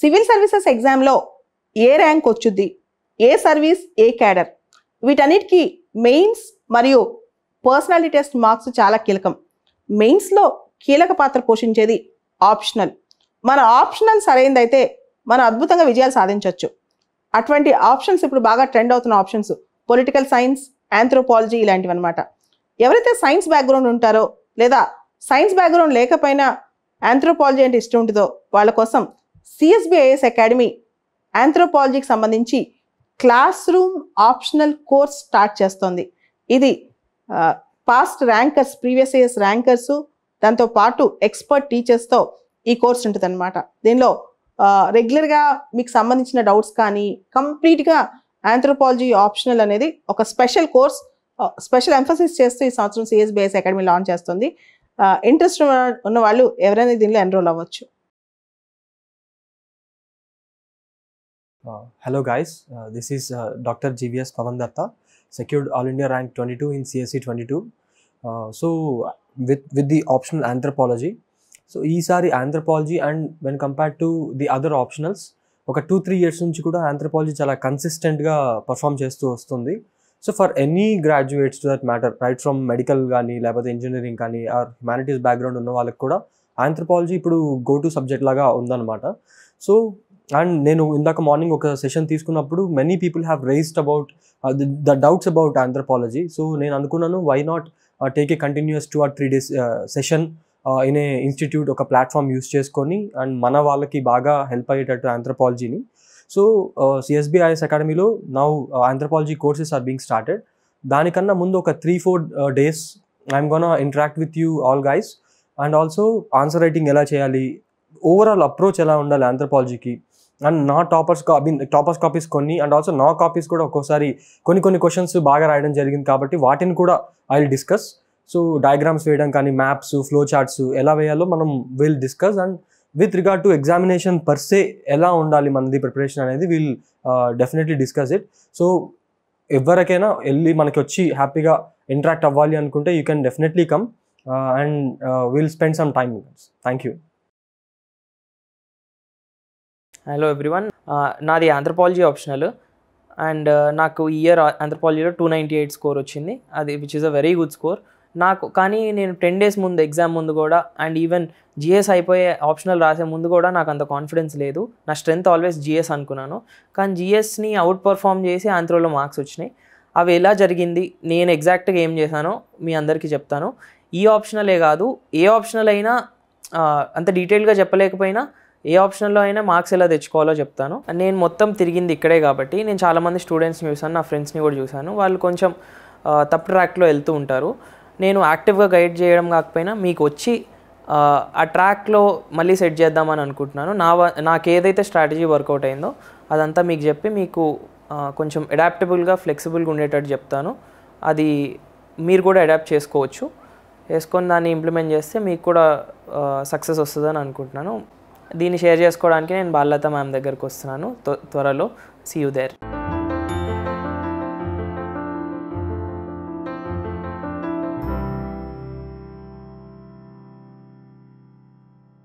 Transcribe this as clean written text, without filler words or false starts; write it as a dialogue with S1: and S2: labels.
S1: Civil services ఎగ్జామ్లో ఏ rank వచ్చుద్ది, ఏ service, ఏ cadre, వీటన్నిటికీ mains మరియు పర్సనాలిటీ టెస్ట్ మార్క్స్ చాలా కీలకం. మెయిన్స్లో కీలక పాత్ర పోషించేది ఆప్షనల్. మన ఆప్షనల్ సరైనదైతే మనం అద్భుతంగా విజయాలు సాధించవచ్చు. అటువంటి ఆప్షన్స్ ఇప్పుడు బాగా ట్రెండ్ అవుతున్న ఆప్షన్స్ పొలిటికల్ సైన్స్, ఆంథ్రోపాలజీ ఇలాంటివి అనమాట. ఎవరైతే సైన్స్ బ్యాక్గ్రౌండ్ ఉంటారో లేదా సైన్స్ బ్యాక్గ్రౌండ్ లేకపోయినా ఆంథ్రోపాలజీ అంటే ఇష్టం ఉంటుందో వాళ్ళ కోసం సిఎస్బిఐఎస్ అకాడమీ ఆంథ్రోపాలజీకి సంబంధించి class room optional course start చేస్తోంది. ఇది past rankers, previous years rankers, దాంతోపాటు ఎక్స్పర్ట్ టీచర్స్తో ఈ కోర్స్ ఉంటుంది అనమాట. దీనిలో రెగ్యులర్గా మీకు సంబంధించిన డౌట్స్ కానీ కంప్లీట్గా ఆంథ్రోపాలజీ ఆప్షనల్ అనేది ఒక స్పెషల్ కోర్స్, స్పెషల్ ఎంఫసిస్ చేస్తూ ఈ సంవత్సరం సిఎస్బిఐఎస్ అకాడమీ లాంచ్ చేస్తుంది. ఇంట్రెస్ట్ ఉన్న వాళ్ళు ఎవరైనా దీనిలో ఎన్రోల్ అవ్వచ్చు.
S2: Hello guys, this is Dr. GVS Pavan Datta, secured All India rank 22 in CSE 22. So with the optional anthropology, so ఈసారి anthropology and when compared to the other optionals, ఒక 2-3 years నుంచి కూడా anthropology చాలా కన్సిస్టెంట్గా perform చేస్తూ వస్తుంది. So for any graduates to that matter, right from medical కానీ లేకపోతే ఇంజనీరింగ్ కానీ ఆర్ హ్యుమానిటీస్ బ్యాక్గ్రౌండ్ ఉన్న వాళ్ళకి కూడా ఆంథ్రోపాలజీ ఇప్పుడు గో టు సబ్జెక్ట్ లాగా ఉందన్నమాట. సో అండ్ నేను ఇందాక మార్నింగ్ ఒక సెషన్ తీసుకున్నప్పుడు many people have raised about the doubts about anthropology. So నేను అనుకున్నాను why not take a continuous 2 or 3 days session in a institute, ఒక ప్లాట్ఫామ్ యూస్ చేసుకొని అండ్ మన వాళ్ళకి బాగా హెల్ప్ అయ్యేటట్టు ఆంథ్రోపాలజీని. సో సిఎస్బిఐఎస్ అకాడమీలో now anthropology courses are being started. దానికన్నా ముందు ఒక 3-4 days I'm gonna interact with you all guys and also answer writing ఎలా చేయాలి, ఓవరాల్ అప్రోచ్ ఎలా ఉండాలి ఆంథ్రోపాలజీకి. అండ్ నా టాపర్స్ కాపీస్ కొన్ని అండ్ ఆల్సో నా కాపీస్ కూడా ఒక్కోసారి కొన్ని క్వశ్చన్స్ బాగా రాయడం జరిగింది కాబట్టి వాటిని కూడా I will discuss. So diagrams వేయడం కానీ, మ్యాప్స్, ఫ్లో చార్ట్స్ ఎలా వేయాలో మనం will discuss. And with regard to examination per se ఎలా ఉండాలి మనది ప్రిపరేషన్ అనేది will definitely discuss it. So ఎవరికైనా వెళ్ళి మనకి వచ్చి హ్యాపీగా ఇంటరాక్ట్ అవ్వాలి అనుకుంటే you can definitely come and will spend some time. Thank you.
S3: Hello everyone, నాది ఆంథ్రోపాలజీ ఆప్షనల్ అండ్ నాకు ఈ ఇయర్ ఆంథ్రోపాలజీలో 298 స్కోర్ వచ్చింది. అది which is a very good score నాకు. కానీ నేను 10 days ముందు, ఎగ్జామ్ ముందు కూడా అండ్ ఈవెన్ జిఎస్ అయిపోయే ఆప్షనల్ రాసే ముందు కూడా నాకు అంత కాన్ఫిడెన్స్ లేదు. నా స్ట్రెంత్ ఆల్వేస్ జిఎస్ అనుకున్నాను. కానీ జిఎస్ని అవుట్ పర్ఫామ్ చేసి ఆంథ్రోలో మార్క్స్ వచ్చినాయి. అవి ఎలా జరిగింది, నేను ఎగ్జాక్ట్గా ఏం చేశానో మీ అందరికీ చెప్తాను. ఈ ఆప్షనలే కాదు, ఏ ఆప్షనల్ అయినా అంత డీటెయిల్గా చెప్పలేకపోయినా ఏ ఆప్షన్లో అయినా మార్క్స్ ఎలా తెచ్చుకోవాలో చెప్తాను. నేను మొత్తం తిరిగింది ఇక్కడే కాబట్టి నేను చాలామంది స్టూడెంట్స్ని చూసాను, నా ఫ్రెండ్స్ని కూడా చూశాను. వాళ్ళు కొంచెం తప్పు ట్రాక్లో వెళ్తూ ఉంటారు. నేను యాక్టివ్గా గైడ్ చేయడం కాకపోయినా మీకు వచ్చి ఆ ట్రాక్లో మళ్ళీ సెట్ చేద్దామని అనుకుంటున్నాను. నాకు ఏదైతే స్ట్రాటజీ వర్కౌట్ అయిందో అదంతా మీకు చెప్పి మీకు కొంచెం అడాప్టబుల్గా, ఫ్లెక్సిబుల్గా ఉండేటట్టు చెప్తాను. అది మీరు కూడా అడాప్ట్ చేసుకొని దాన్ని ఇంప్లిమెంట్ చేస్తే మీకు కూడా సక్సెస్ వస్తుందని అనుకుంటున్నాను. దీన్ని షేర్ చేసుకోవడానికి నేను బాలలత మ్యామ్ దగ్గరకు వస్తున్నాను త్వరలో. See you there.